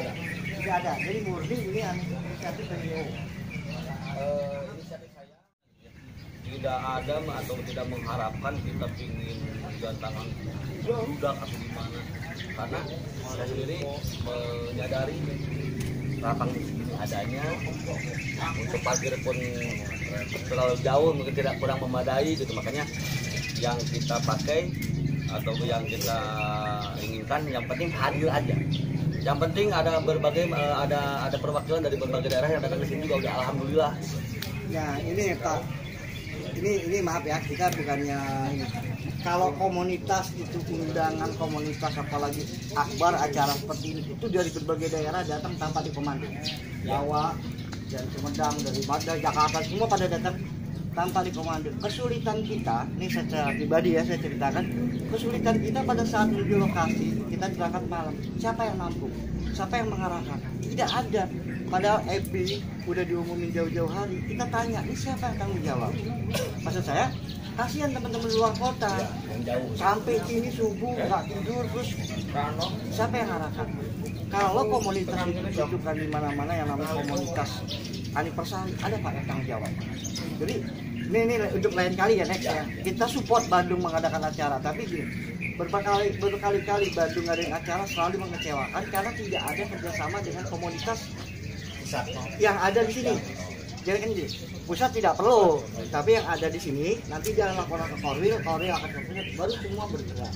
Tidak ada. Jadi murni ini inisiatif dari DO. Inisiatif saya tidak ada atau tidak mengharapkan kita ingin gantangan budak atau gimana, karena saya sendiri menyadari lapang di sini adanya, untuk parkir pun terlalu jauh, mungkin tidak kurang memadai gitu, makanya yang kita pakai atau yang kita inginkan yang penting hadir aja. Yang penting ada berbagai ada perwakilan dari berbagai daerah yang datang ke sini juga udah alhamdulillah. Nah ini Pak, ini maaf ya, kita bukannya ini. Kalau komunitas itu undangan komunitas, apalagi akbar acara seperti ini, itu dari berbagai daerah datang tanpa dikomando. Jawa, dari Sumedang, dari Madura, Jakarta, semua pada datang tanpa dikomando. Kesulitan kita, ini secara pribadi ya saya ceritakan, kesulitan kita pada saat menuju lokasi, kita berangkat malam. Siapa yang nampung? Siapa yang mengarahkan? Tidak ada. Padahal FB udah diumumin jauh-jauh hari. Kita tanya, ini siapa yang tanggung jawab? Maksud saya, kasihan teman-teman luar kota. Sampai sini subuh nggak tidur, terus siapa yang arahkan? Kalau komunitas itu ditentukan di mana-mana yang namanya komunitas anniversary, ada Pak yang tanggung jawab. Jadi ini untuk lain kali ya next ya. Kita support Bandung mengadakan acara, tapi gini, berkali-kali Bandung ngadain acara selalu mengecewakan karena tidak ada kerjasama dengan komunitas yang ada di sini. Jadi kan gini, pusat tidak perlu, tapi yang ada di sini nanti dia laporan ke Korwil akan bergerak, baru semua bergerak.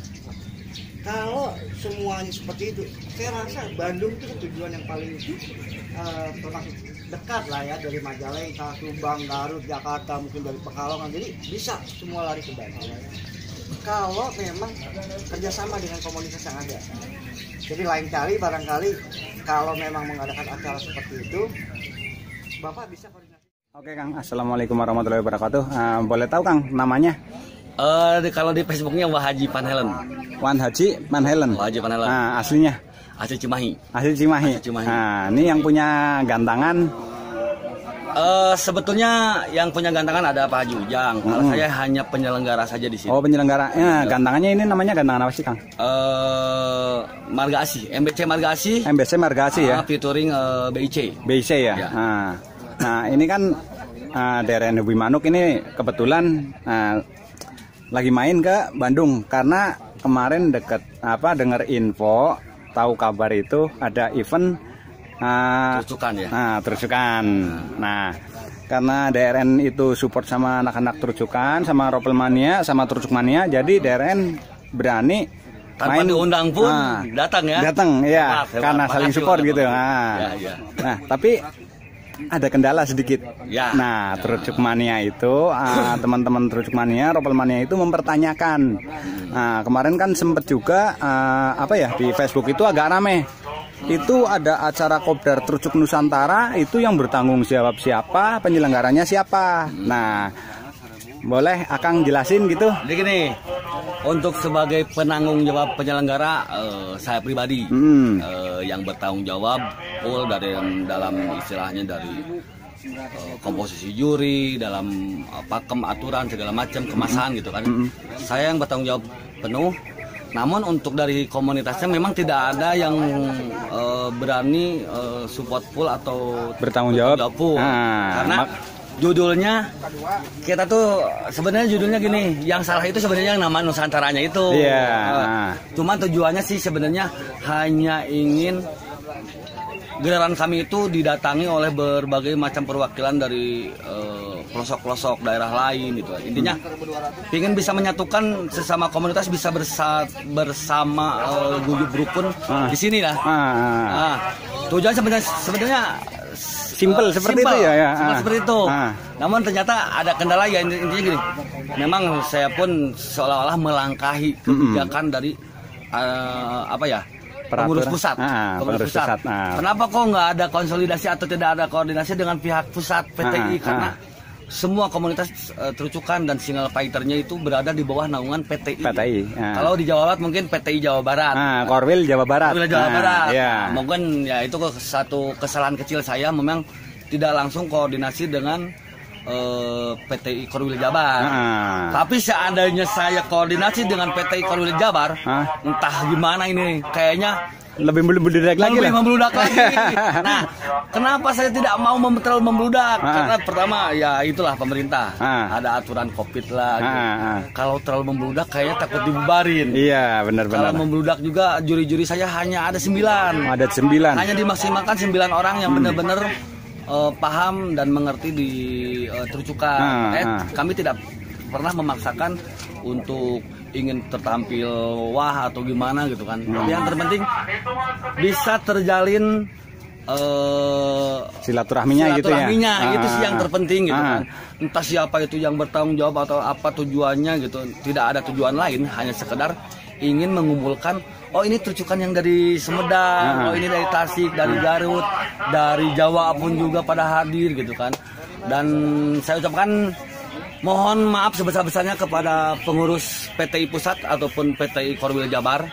Kalau semuanya seperti itu, saya rasa Bandung itu tujuan yang paling termasuk dekat lah ya, dari Majalengka, Subang, Garut, Jakarta, mungkin dari Pekalongan, jadi bisa semua lari ke Bandung. Kalau memang kerjasama dengan komunitas yang ada. Jadi lain kali barangkali kalau memang mengadakan acara seperti itu, Bapak bisa koordinasi. Oke Kang, Assalamualaikum warahmatullahi wabarakatuh. Boleh tahu Kang namanya? Kalau di Facebooknya Wahaji Panhelen. Wan Haji Panhelen. Wahaji Panhelen. Aslinya? Asli Cimahi. Asli Cimahi. Nah, ini yang punya gantangan. Sebetulnya yang punya gantangan ada Pak Haji Ujang. Kalau saya hanya penyelenggara saja di sini. Oh, penyelenggara. Gantangannya ini namanya gantangan apa sih Kang? Marga Asih, MBC Marga Asih. MBC Marga Asih ya. Featuring BIC. BIC ya. Ya. Nah, ini kan DRN Hobi Manuk ini kebetulan lagi main ke Bandung karena kemarin dengar info, tahu kabar itu ada event terucukan ya. Terucukan. Nah, karena DRN itu support sama anak-anak terucukan, sama Ropelmania, sama Terucukmania, jadi DRN berani tanpa diundang pun datang ya. Datang ya, karena saling support gitu. Nah, tapi ada kendala sedikit. Ya. Nah, Terucukmania itu teman-teman Terucukmania, Ropelmania itu mempertanyakan. Nah, kemarin kan sempat juga di Facebook itu agak rame. Itu ada acara Kopdar Terucuk Nusantara, itu yang bertanggung jawab siapa, penyelenggaranya siapa. Nah, boleh Akang jelasin gitu? Jadi gini, untuk sebagai penanggung jawab penyelenggara, saya pribadi yang bertanggung jawab full dari dalam istilahnya dari komposisi juri, dalam pakem aturan segala macam, kemasan gitu kan. Saya yang bertanggung jawab penuh. Namun untuk dari komunitasnya memang tidak ada yang berani support full atau bertanggung jawab full. Karena judulnya kita tuh sebenarnya judulnya gini, yang salah itu sebenarnya yang nama Nusantaranya itu. Cuman tujuannya sih sebenarnya hanya ingin gelaran kami itu didatangi oleh berbagai macam perwakilan dari pelosok-pelosok daerah lain gitu. Intinya ingin bisa menyatukan sesama komunitas, bisa bersama guyub rukun di sini lah. Tujuan sebenarnya simple seperti itu ya. Seperti itu. Namun ternyata ada kendala ya, intinya gini. Memang saya pun seolah-olah melangkahi kebijakan dari pengurus pusat. Pengurus pusat. Kenapa kok nggak ada konsolidasi atau tidak ada koordinasi dengan pihak pusat PTI? Karena semua komunitas terucukan dan single fighternya itu berada di bawah naungan PTI. Kalau di Jawa Barat mungkin PTI Jawa Barat. Korwil Jawa Barat. Korwil Jawa Barat. Mungkin ya itu satu kesalahan kecil saya, memang tidak langsung koordinasi dengan PTI Korwil Jabar. Tapi seandainya saya koordinasi dengan PTI Korwil Jabar, entah gimana ini, kayaknya lebih membludak lagi lebih lah. membludak lagi. Nah, kenapa saya tidak mau terlalu membludak? Karena pertama ya itulah pemerintah. Ada aturan Covid lah. Gitu. Kalau terlalu membludak kayaknya takut dibubarin. Iya, benar-benar. Kalau membludak juga juri-juri saya hanya ada 9. Ada 9. Hanya dimaksimalkan 9 orang yang benar-benar paham dan mengerti di terucukan. Kami tidak pernah memaksakan untuk ingin tertampil wah atau gimana gitu kan. Tapi yang terpenting bisa terjalin silaturahminya gitu ya. Itu sih yang terpenting gitu kan. Entah siapa itu yang bertanggung jawab atau apa tujuannya gitu. Tidak ada tujuan lain, hanya sekedar ingin mengumpulkan, oh ini terucukan yang dari Sumedang, oh ini dari Tasik, dari Garut, dari Jawa pun juga pada hadir gitu kan. Dan saya ucapkan mohon maaf sebesar-besarnya kepada pengurus PTI Pusat ataupun PTI Korwil Jabar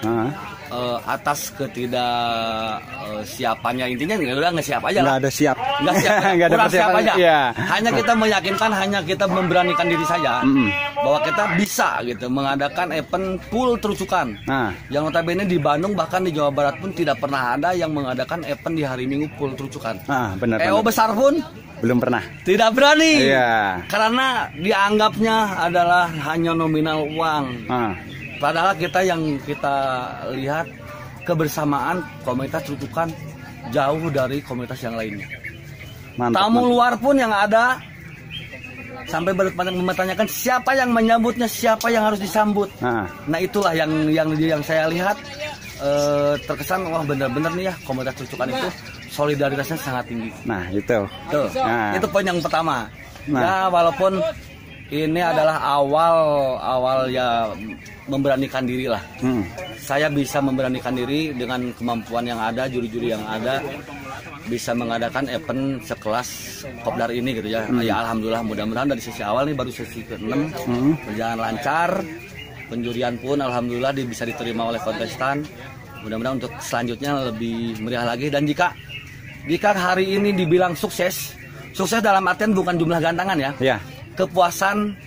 atas ketidaksiapannya. Intinya udah nggak siap aja lah. Nggak ada siap. Nggak siap. Nggak ada kurang siap aja. Ya. Hanya kita meyakinkan, hanya kita memberanikan diri saja bahwa kita bisa gitu mengadakan event full terucukan. Yang notabene di Bandung bahkan di Jawa Barat pun tidak pernah ada yang mengadakan event di hari Minggu full terucukan. Benar. EO besar pun belum pernah. Tidak berani. Iya. Karena dianggapnya adalah hanya nominal uang. Padahal yang kita lihat kebersamaan komunitas terucukan jauh dari komunitas yang lainnya. Tamu luar pun yang ada sampai mempertanyakan siapa yang menyambutnya, siapa yang harus disambut. Nah itulah yang saya lihat terkesan wah benar-benar nih ya komunitas terucukan itu solidaritasnya sangat tinggi. Nah itu. Tuh. Itu poin yang pertama. Ya walaupun ini adalah awal ya memberanikan diri lah. Saya bisa memberanikan diri dengan kemampuan yang ada, juri-juri yang ada, bisa mengadakan event sekelas Kopdar ini gitu ya. Ya alhamdulillah, mudah-mudahan dari sesi awal nih baru sesi ke-6 berjalan lancar. Penjurian pun alhamdulillah bisa diterima oleh kontestan. Mudah-mudahan untuk selanjutnya lebih meriah lagi. Dan jika hari ini dibilang sukses dalam artian bukan jumlah gantangan ya. Kepuasan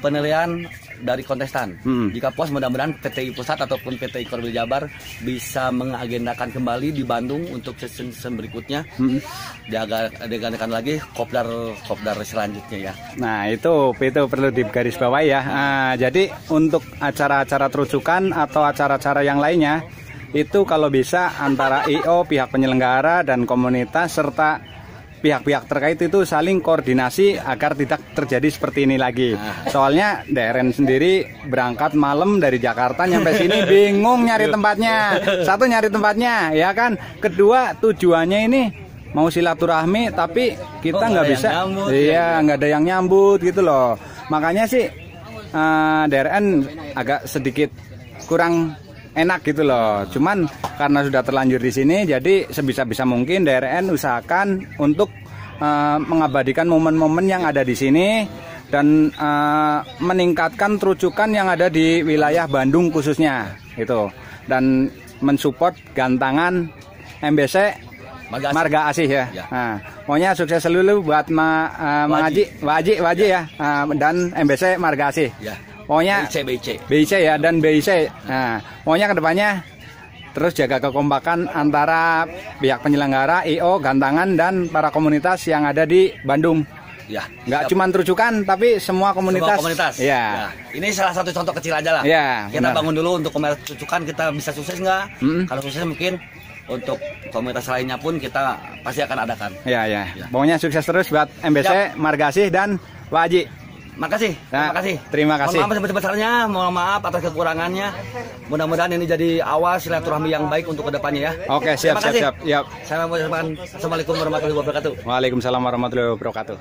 penilaian dari kontestan. Jika puas, mudah-mudahan PTI Pusat ataupun PTI Korwil Jabar bisa mengagendakan kembali di Bandung untuk season berikutnya. Diagendakan lagi kopdar selanjutnya ya. Nah itu perlu digarisbawahi ya. Jadi untuk acara-acara terucukan atau acara-acara yang lainnya itu kalau bisa antara IO, pihak penyelenggara dan komunitas serta pihak-pihak terkait itu saling koordinasi agar tidak terjadi seperti ini lagi. Soalnya DRN sendiri berangkat malam dari Jakarta nyampe sini bingung nyari tempatnya. Satu nyari tempatnya, ya kan. Kedua tujuannya ini mau silaturahmi tapi kita nggak bisa. Iya, nggak ada yang nyambut gitu loh. Makanya sih DRN agak sedikit kurang enak gitu loh. Cuman karena sudah terlanjur di sini, jadi sebisa-bisa mungkin DRN usahakan untuk mengabadikan momen-momen yang ada di sini dan meningkatkan terucukan yang ada di wilayah Bandung khususnya itu, dan mensupport gantangan MBC Marga Asih ya. Nah, pokoknya sukses selalu buat Waji ya, dan MBC Marga Asih. Pokoknya BIC ya dan BIC. Nah, pokoknya kedepannya terus jaga kekompakan antara pihak penyelenggara, IO, gantangan dan para komunitas yang ada di Bandung. Ya, nggak cuma terucukan tapi semua komunitas. Ya. Ini salah satu contoh kecil aja lah. Ya, kita bangun dulu untuk komunitas terucukan, kita bisa sukses nggak? Kalau sukses mungkin untuk komunitas lainnya pun kita pasti akan adakan. Ya. Pokoknya sukses terus buat MBC, Marga Asih dan Waji. Makasih, terima kasih. Mohon maaf sebesar-besarnya, mohon maaf atas kekurangannya. Mudah-mudahan ini jadi awal silaturahmi yang baik untuk kedepannya ya. Oke, siap. Assalamualaikum warahmatullahi wabarakatuh. Waalaikumsalam warahmatullahi wabarakatuh.